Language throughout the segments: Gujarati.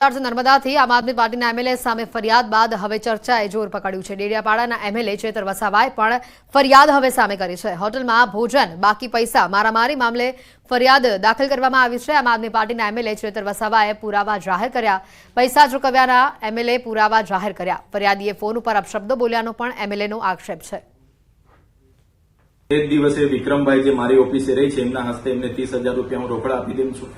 નર્મદાથી આમ આદમી પાર્ટીના એમએલએ સામે ફરિયાદ બાદ હવે ચર્ચાએ જોર પકડ્યું છે। ડેડિયાપાડાના એમએલએ ચેતર વસાવાએ પણ ફરિયાદ હવે સામે કરી છે। હોટલમાં ભોજન બાકી પૈસા મારામારી મામલે ફરિયાદ દાખલ કરવામાં આવી છે। આમ આદમી પાર્ટીના એમએલએ ચેતર વસાવાએ પુરાવા જાહેર કર્યા। પૈસા ચૂકવ્યાના એમએલએ પુરાવા જાહેર કર્યા। ફરિયાદીએ ફોન ઉપર અપશબ્દો બોલ્યાનો પણ એમએલએનો આક્ષેપ છે। एक दिवसे विक्रमभाई जे मारी ऑफिसे रही है एमना हस्ते एमने 30,000 रुपया हूँ रोकड़ा आपी देम छूं।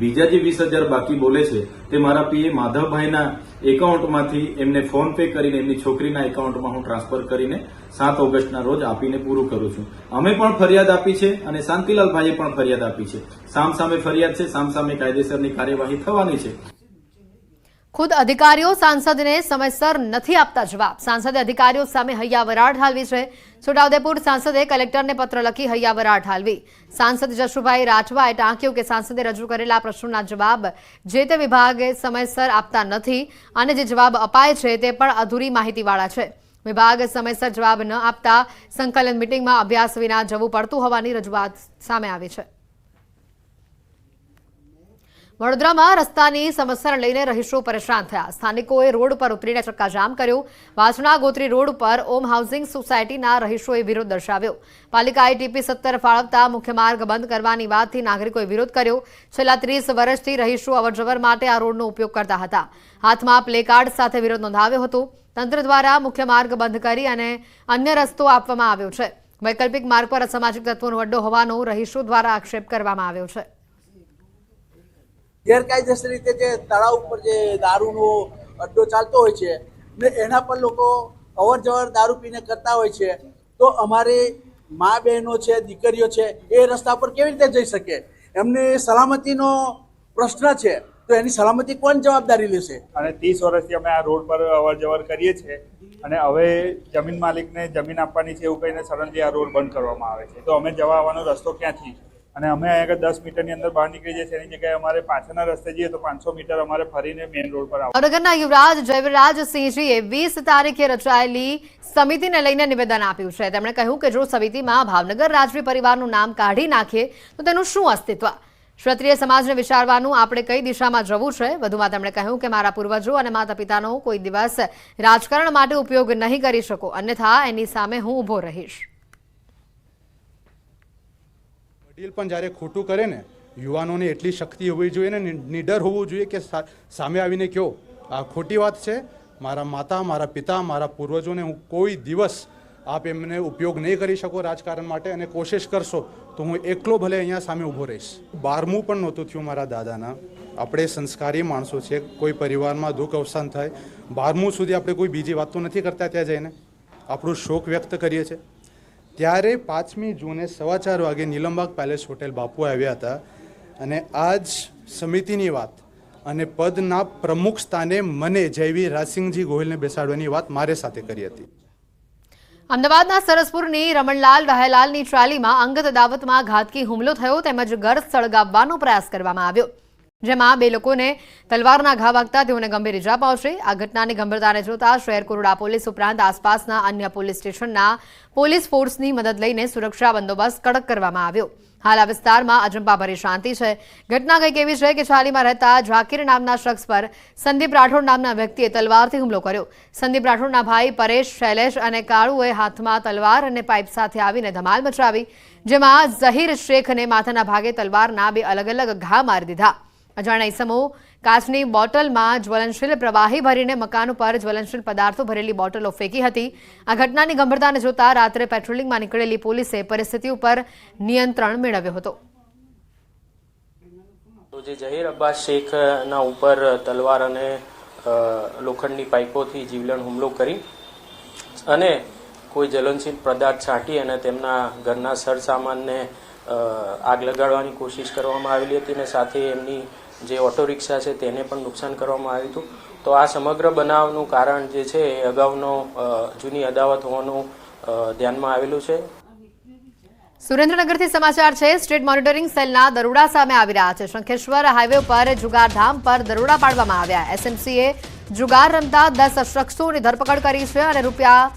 बीजा जे 20,000 बाकी बोले छे ते मारा पीए माधवभाईना एकाउंटमांथी एमने फोन पे करीने एमनी छोकरीना एकाउंटमां हूँ ट्रांसफर करीने 7 ऑगस्टना रोज आपीने पूरुं करूं छुं। अमे पण फरियाद आपी छे अने शांतिलालभाईए पण फरियाद आपी छे। सामसामे फरियाद छे, सामसामे कायदेसरनी कार्यवाही थवानी छे। खुद अधिकारीओ सांसदने समयसर नहीं आपता जवाब। सांसदे अधिकारीओ सामे हૈયાવરાટ ઠાલવી છે। છોટાઉદેપુર सांसदे कलेक्टरने पत्र लखी हૈયાવરાટ ઠાલવી। सांसद जशुभाई राठवाए टांक्યું કે सांसदे रजू करेला प्रश्नोना जवाब जे ते विभागे समयसर आपता नथी अने जे जवाब अपाय छे ते पण अधूरी माहितीवाळा छे। विभाग समयसर जवाब न आपता संकलन मीटिंगमां अभ्यास विना जवुं पड़तुं होवानी रजूआत सामे आवी छे। वडोदरामां रस्तानी समस्याने लईने रहीशो परेशान थया। स्थानिकोए रोड पर उतरीने चक्काजाम कर्यो। वासणा गोत्री रोड पर ओम हाउसिंग सोसायटीना रहीशोए विरोध दर्शाव्यो। पालिकाए टीपी 70 फाळवता मुख्य मार्ग बंद करवानी वातथी नागरिकोए विरोध कर्यो। छेल्ला 30 वर्षथी रहीशो अवरजवर माटे आ रोडनो उपयोग करता हता। हाथमां प्लेकार्ड साथे विरोध नोंधाव्यो હતો। तंत्र द्वारा मुख्य मार्ग बंद करी अने अन्य रस्तो आपवामां આવ્યો છે। वैकल्पिक मार्ग पर असामाजिक तत्वोनो अड्डो होવાનો रहीशो द्वारा आक्षेप करवामां આવ્યો છે। ગેરકાયદેસર રીતે જે તળાવ ઉપર જે દારૂનો અડ્ડો ચાલતો હોય છે ને એના પર લોકો અવર જવર દારૂ પીને કરતા હોય છે, તો અમારી મા બહેનો છે, દીકરીઓ છે, એ રસ્તા પર કેવી રીતે જઈ શકે? એમની સલામતીનો પ્રશ્ન છે, તો એની સલામતી કોણ જવાબદારી લેશે? અને 30 વર્ષથી અમે આ રોડ પર અવર જવર કરીએ છીએ અને હવે જમીન માલિકને જમીન આપવાની છે એવું કહીને સડનલી આ રોડ બંધ કરવામાં આવે છે, તો અમે જવા આવવાનો રસ્તો ક્યાંથી? અને અમે આગળ 10 મીટરની અંદર બહાર નીકળી જઈએ છીએ, એની જગ્યાએ અમારે પાછળના રસ્તે જઈએ તો 500 મીટર અમારે ફરીને મેઇન રોડ પર આવવું। ભાવનગરના યુવરાજ જયવીરરાજસિંહજીએ 20 તારીખે રચાયેલી સમિતિને લઈને નિવેદન આપ્યું છે। તેમણે કહ્યું કે જો સમિતિમાં ભાવનગર રાજવી પરિવારનું નામ કાઢી નાખીએ તો તેનું શું અસ્તિત્વ? ક્ષત્રિય સમાજને વિચારવાનું આપણે કઈ દિશામાં જવું છે। વધુમાં તેમણે કહ્યું કે મારા પૂર્વજો અને માતા પિતાનો કોઈ દિવસ રાજકારણ માટે ઉપયોગ નહીં કરી શકો, અન્યથા એની સામે હું ઊભો રહીશ। વડીલ પણ જ્યારે ખોટું કરે ને, યુવાનોને એટલી શક્તિ હોવી જોઈએ ને, નિડર હોવું જોઈએ કે સામે આવીને કહો આ ખોટી વાત છે, મારા માતા, મારા પિતા, મારા પૂર્વજોને હું કોઈ દિવસ આપ એમને ઉપયોગ નહીં કરી શકો રાજકારણ માટે, અને કોશિશ કરશો તો હું એકલો ભલે અહીંયા સામે ઊભો રહીશ। 12મું પણ નહોતું થયું મારા દાદાના। આપણે સંસ્કારી માણસો છે, કોઈ પરિવારમાં દુઃખ અવસાન થાય 12મું સુધી આપણે કોઈ બીજી વાત તો નથી કરતા, ત્યાં જઈને આપણું શોક વ્યક્ત કરીએ છીએ। ત્યારે 5મી જૂને 4:15 વાગે નીલમબાગ પેલેસ હોટેલ બાપુ આવ્યા હતા અને આજ સમિતિની વાત અને પદના પ્રમુખ સ્થાને મને જયવીરરાજસિંહજી ગોહિલને બેસાડવાની વાત મારે સાથે કરી હતી। અમદાવાદના સરસપુરની રમણલાલ રહેલાલની ટ્રાલીમાં અંગત દાવતમાં ઘાતકી હુમલો થયો તેમજ ઘર સળગાવવાનો પ્રયાસ કરવામાં આવ્યો, જેમાં 2 લોકોને તલવારના ઘા વાગતા તેઓને ગંભીર ઇજા પહોંચી। આ ઘટનાની ગંભીરતાને જોતા શહેર કોરડા પોલીસ ઉપરાંત આસપાસના અન્ય પોલીસ સ્ટેશનના પોલીસ ફોર્સની મદદ લઈને સુરક્ષા બંદોબસ્ત કડક કરવામાં આવ્યો। હાલ આ વિસ્તારમાં અજંપાભરી શાંતિ છે। ઘટના કંઈક એવી છે કે ચાલીમાં રહેતા ઝાકીર નામના શખ્સ પર સંદીપ રાઠોડ નામના વ્યક્તિએ તલવારથી હુમલો કર્યો। સંદીપ રાઠોડના ભાઈ પરેશ, શૈલેષ અને કાળુએ હાથમાં તલવાર અને પાઇપ સાથે આવીને ધમાલ મચાવી, જેમાં ઝહીર શેખને માથાના ભાગે તલવારના 2 અલગ અલગ ઘા મારી દીધા। અજાણ્યા ઇસમો કાચની બોટલમાં જ્વલનશીલ પ્રવાહી ભરીને મકાન ઉપર જ્વલનશીલ પદાર્થો ભરેલી બોટલો ફેંકી હતી। આ ઘટનાની ગંભીરતાને જોતા રાત્રે પેટ્રોલિંગમાં નીકળેલી પોલીસે પરિસ્થિતિ ઉપર નિયંત્રણ મેળવ્યો હતો। તો જે ઝહીર અબ્બાસ શેખના ઉપર તલવાર અને લોખંડની પાઇપોથી જીવલેણ હુમલો કરી અને કોઈ જ્વલનશીલ પદાર્થ છાંટી અને તેમના ઘરના સરસામાનને આગ લગાડવાની કોશિશ કરવામાં આવેલી હતી અને સાથે એમની જે ઓટો રિક્ષા છે તેને પણ નુકસાન કરવામાં આવ્યું હતું। તો આ સમગ્ર બનાવનું કારણ જે છે એ અગાઉનો જૂની અદાવત હોવાનું ધ્યાનમાં આવેલું છે। સુરેન્દ્રનગરથી સમાચાર છે। સ્ટેટ મોનિટરિંગ સેલના દરોડા સામે આવી રહ્યા છે। શંખેશ્વર હાઈવે પર જુગારધામ પર દરોડા પાડવામાં આવ્યા। એસએમસીએ જુગાર રમતા 10 શખ્સોની ધરપકડ કરી છે અને રૂપિયા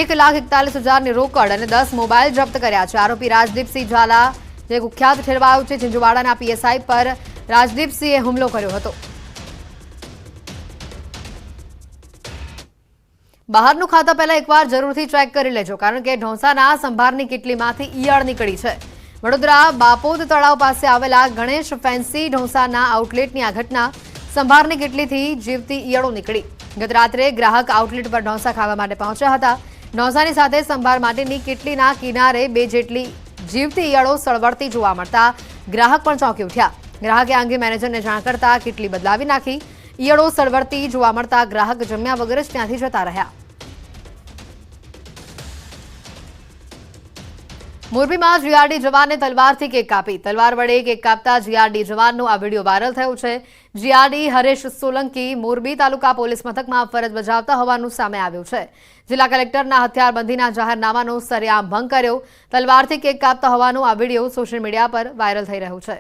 1,41,000ની રોકડ અને 10 મોબાઈલ જપ્ત કર્યા છે। આરોપી રાજદીપસિંહ ઝાલા જે કુખ્યાત ઠેરવાયો છે, ઝીંઝુવાડાના પીએસઆઈ પર રાજદીપસિંહે હુમલો કર્યો હતો। બહારનું ખાતા પહેલા એકવાર જરૂરથી ચેક કરી લેજો, કારણ કે ઢોસાના સંભારની કીટલીમાંથી ઈયળ નીકળી છે. વડોદરા બાપોદ તળાવ પાસે આવેલા ગણેશ ફેન્સી ઢોસાના આઉટલેટની આ ઘટના. સંભારની કીટલીથી જીવતી ઈયળો નીકળી. ગત રાત્રે ગ્રાહક આઉટલેટ પર ઢોસા ખાવા માટે પહોંચ્યા હતા. ઢોસાની સાથે સંભાર માટેની કીટલીના કિનારે 2 જેટલી જીવતી ઈયળો સળવળતી જોવા મળતા ગ્રાહક પણ ચોંકી ઉઠ્યા. ગ્રાહકે આ અંગે મેનેજરને જાણ કરતા કીટલી બદલાવી નાખી. ઈયળો સળવળતી જોવા મળતા ગ્રાહક જમ્યા વગર જ ત્યાંથી જતા રહ્યા. મોરબીમાં જીઆરડી જવાનને તલવારથી કેક કાપી. તલવાર વડે કેક કાપતા જીઆરડી જવાનનો આ વિડીયો વાયરલ થયો છે. જીઆરડી હરેશ સોલંકી મોરબી તાલુકા પોલીસ મથકમાં ફરજ બજાવતા હોવાનું સામે આવ્યું છે. જિલ્લા કલેક્ટરના હથિયારબંધીના જાહેરનામાનો સરેઆમ ભંગ કર્યો. તલવારથી કેક કાપતા હોવાનો આ વિડીયો સોશિયલ મીડિયા પર વાયરલ થઈ રહ્યો છે.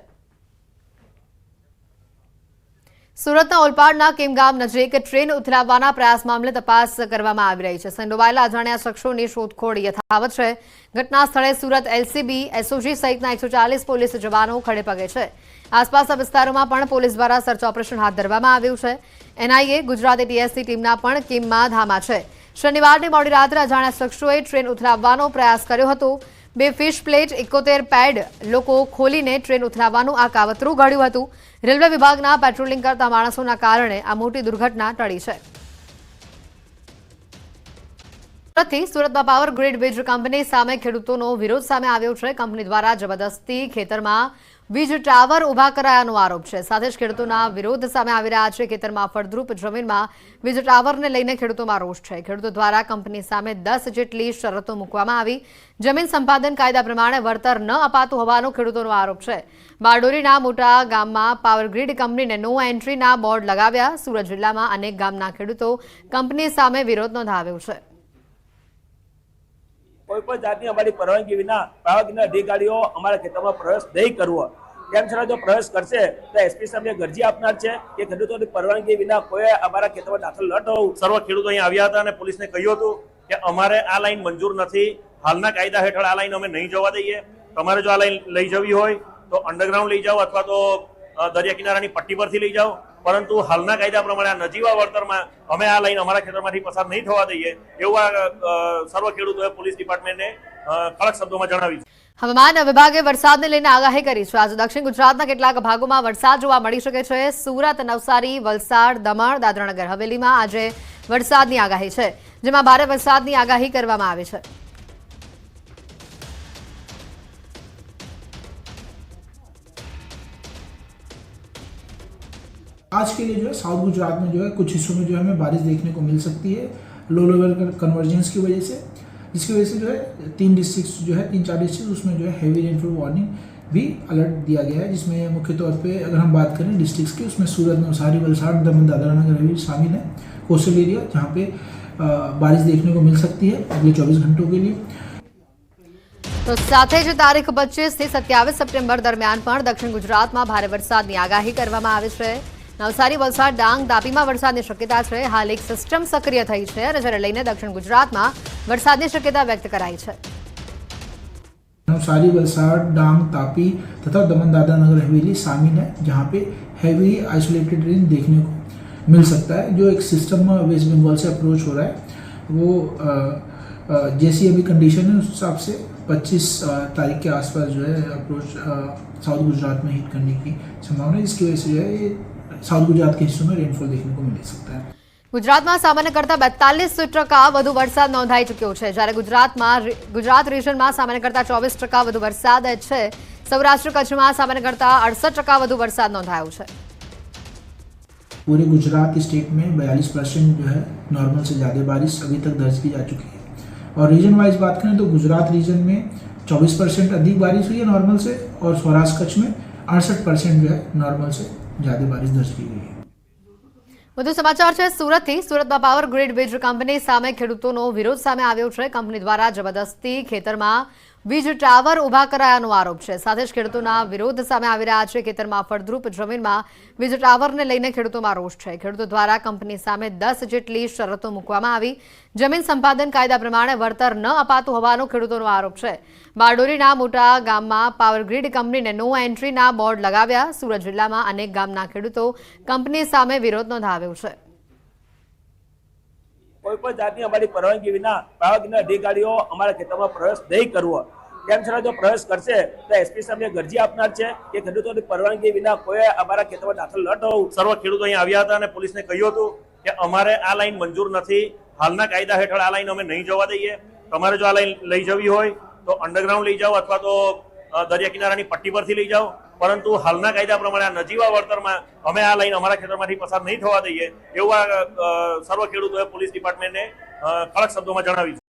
સુરતના ઓલપાડના કેમગામ નજીક ટ્રેન ઉથલાવવાના પ્રયાસ મામલે તપાસ કરવામાં આવી રહી છે. સંડોવાયેલા અજાણ્યા શખ્સોની શોધખોળ યથાવત છે. ઘટના સ્થળે સુરત એલસીબી, એસઓજી સહિતના 140 પોલીસ જવાનો ખડે પગે છે. આસપાસના વિસ્તારોમાં પણ પોલીસ દ્વારા સર્ચ ઓપરેશન હાથ ધરવામાં આવ્યું છે. એનઆઈએ ગુજરાત એટીએસની ટીમના પણ કેમમાં ધામા છે. શનિવારની મોડી રાત્રે અજાણ્યા શખ્સોએ ટ્રેન ઉથલાવવાનો પ્રયાસ કર્યો હતો. 2 ફિશ પ્લેટ 71 પેડ લોકો ખોલીને ટ્રેન ઉથલાવવાનું આ કાવતરું ઘડ્યું હતું. રેલવે વિભાગના પેટ્રોલિંગ કરતા માણસોના કારણે આ મોટી દુર્ઘટના ટળી છે. સુરતમાં પાવર ગ્રીડ વીજ કંપની સામે ખેડૂતોનો વિરોધ સામે આવ્યો છે. કંપની દ્વારા જબરદસ્તી ખેતરમાં વીજ ટાવર ઉભા કરાયાનો આરોપ છે. સાથે જ ખેડૂતોના વિરોધ સામે આવી રહ્યા છે. ખેતરમાં ફળદ્રુપ જમીનમાં વીજ ટાવરને લઈને ખેડૂતોમાં રોષ છે. ખેડૂતો દ્વારા કંપની સામે 10 જેટલી શરતો મૂકવામાં આવી. જમીન સંપાદન કાયદા પ્રમાણે વળતર ન અપાતું હોવાનો ખેડૂતોનો આરોપ છે. બારડોલીના મોટા ગામમાં પાવર ગ્રીડ કંપનીને નો એન્ટ્રીના બોર્ડ લગાવ્યા. સુરત જિલ્લામાં અનેક ગામના ખેડૂતો કંપની સામે વિરોધ નોંધાવ્યો છે. કોઈ પણ જાતની અમારી પરવાનગી વિના પાવાગઢના અધિકારીઓ અમારા ખેતરમાં પ્રવેશ નહીં કરવો. તેમ છતાં જો પ્રવેશ કરશે તો એસપી સાહેબને ગરજી આપનાર છે કે ખેડૂતોની પરવાનગી વિના કોઈ અમારા ખેતરમાં દાખલ ન થવું. સર્વ ખેડૂતો અહીંયા આવ્યા હતા અને પોલીસને કહ્યું હતું કે અમારે આ લાઈન મંજૂર નથી. હાલના કાયદા હેઠળ આ લાઈન અમે નહીં જવા દઈએ. તમારે જો આ લાઈન લઈ જવી હોય તો અંડરગ્રાઉન્ડ લઈ જાઓ અથવા તો દરિયા કિનારાની પટ્ટી પરથી લઈ જાઓ. પરંતુ હાલના કાયદા પ્રમાણે આ નજીવા વળતરમાં અમે આ લાઈન અમારા ખેતરમાંથી પસાર નહીં થવા દઈએ એવું સર્વ ખેડૂતોએ પોલીસ ડિપાર્ટમેન્ટને કડક શબ્દોમાં જણાવ્યું. હવામાન વિભાગે વરસાદને લઈને આગાહી કરી છે. આજે દક્ષિણ ગુજરાતના કેટલાક ભાગોમાં વરસાદ જોવા મળી શકે છે. સુરત, નવસારી, વલસાડ, દમણ, દાદરાનગર હવેલીમાં આજે વરસાદની આગાહી છે, જેમાં ભારે વરસાદની આગાહી કરવામાં આવી છે. आज के लिए जो है साउथ गुजरात में जो है कुछ हिस्सों में जो है हमें बारिश देखने को मिल सकती है लो लेवल कन्वर्जेंस की वजह से, जिसकी वजह से जो है 3 डिस्ट्रिक्ट जो है 3-4 डिस्ट्रिक्ट उसमें जो है हैवी रेनफॉल वार्निंग भी अलर्ट दिया गया है. जिसमें मुख्य तौर पे अगर हम बात करें डिस्ट्रिक्ट्स की, उसमें सूरत, नवसारी, वलसाड़, दमन, दादरा नगर हवेली शामिल है. कोस्टल एरिया जहाँ पे बारिश देखने को मिल सकती है अगले 24 घंटों के लिए. તો સાથે જ તારીખ 25 થી 27 સપ્ટેમ્બર દરમિયાન પણ દક્ષિણ ગુજરાતમાં ભારે વરસાદની આગાહી કરવામાં આવી છે. નવસારી, વલસાડ, ડાંગ, તાપીમાં વરસાદની શક્યતા છે. હાલ એક સિસ્ટમ સક્રિય થઈ છે અને જેને લઈને દક્ષિણ ગુજરાતમાં વરસાદની શક્યતા વ્યક્ત કરાઈ છે. नवसारी, वलसाड़, डांग, तापी तथा दमन, दादरा नगर हवेली शामिल है जहाँ पे हैवी आइसोलेटेड रेन देखने को मिल सकता है. जो एक सिस्टम वेस्ट बंगाल से अप्रोच हो रहा है वो जैसी अभी कंडीशन है उस हिसाब से 25 तारीख के आसपास जो है अप्रोच साउथ गुजरात में हिट करने की संभावना है, जिसकी वजह से जो है साउथ गुजरात के हिस्सों में रेनफॉल देखने को मिल सकता है. ગુજરાતમાં સામાન્ય કરતાં 42% વધુ વરસાદ નોંધાઈ ચૂક્યો છે, જ્યારે ગુજરાત રિજનમાં સામાન્ય કરતાં 24% વધુ વરસાદ છે. સૌરાષ્ટ્ર કચ્છમાં સામાન્ય કરતાં 68% વધુ વરસાદ નોંધાયો છે. पूरे गुजरात स्टेट में 42% जो है नॉर्मल से ज़्यादा बारिश अभी तक दर्ज की जा चुकी है. और रीजन वाइज बात करें तो गुजरात रीजन में 24% अधिक बारिश हुई है नॉर्मल से, और सौराष्ट्र कच्छ में 68% जो है नॉर्मल से ज़्यादा बारिश दर्ज की गई है. વધુ સમાચાર છે સુરતથી. સુરતમાં પાવર ગ્રીડ વીજ કંપની સામે ખેડૂતોનો વિરોધ સામે આવ્યો છે. કંપની દ્વારા જબરદસ્તી ખેતરમાં વીજ ટાવર ઉભા કરાયાનો આરોપ છે. સાથે જ ખેડૂતોના વિરોધ સામે આવી રહ્યા છે. ખેતરમાં ફળદ્રુપ જમીનમાં વીજ ટાવરને લઈને ખેડૂતોમાં રોષ છે. ખેડૂતો દ્વારા કંપની સામે 10 જેટલી શરતો મૂકવામાં આવી. જમીન સંપાદન કાયદા પ્રમાણે વળતર ન અપાતું હોવાનો ખેડૂતોનો આરોપ છે. બારડોલીના મોટા ગામમાં પાવર ગ્રીડ કંપનીને નો એન્ટ્રીના બોર્ડ લગાવ્યા. સુરત જિલ્લામાં અનેક ગામના ખેડૂતો કંપની સામે વિરોધ નોંધાવ્યો છે. કોઈ પણ જાતની અમારી પરવાનગી વિના પાવાગઢના અધિકારીઓ અમારા ખેતરમાં પ્રવેશ નહીં કરવો. તેમ છતાં જો પ્રવેશ કરશે તો એસપી સાહેબને અરજી આપનાર છે કે ખેડૂતોની પરવાનગી વિના કોઈ અમારા ખેતરમાં દાખલ ન થવું. સર્વ ખેડૂતો અહીં આવ્યા હતા અને પોલીસને કહ્યું હતું કે અમારે આ લાઈન મંજૂર નથી, હાલના કાયદા હેઠળ આ લાઈન અમે નહીં જવા દઈએ. તમારે જો આ લાઈન લઈ જવી હોય તો અંડરગ્રાઉન્ડ લઈ જાઓ અથવા તો દરિયા કિનારાની પટ્ટી પરથી લઈ જાઓ, પરંતુ હાલના કાયદા પ્રમાણે આ નજીવા વળતરમાં અમે આ લાઈન અમારા ખેતરમાંથી પસાર નહીં થવા દઈએ એવું આ સર્વ ખેડૂતોએ પોલીસ ડિપાર્ટમેન્ટને કડક શબ્દોમાં જણાવ્યું.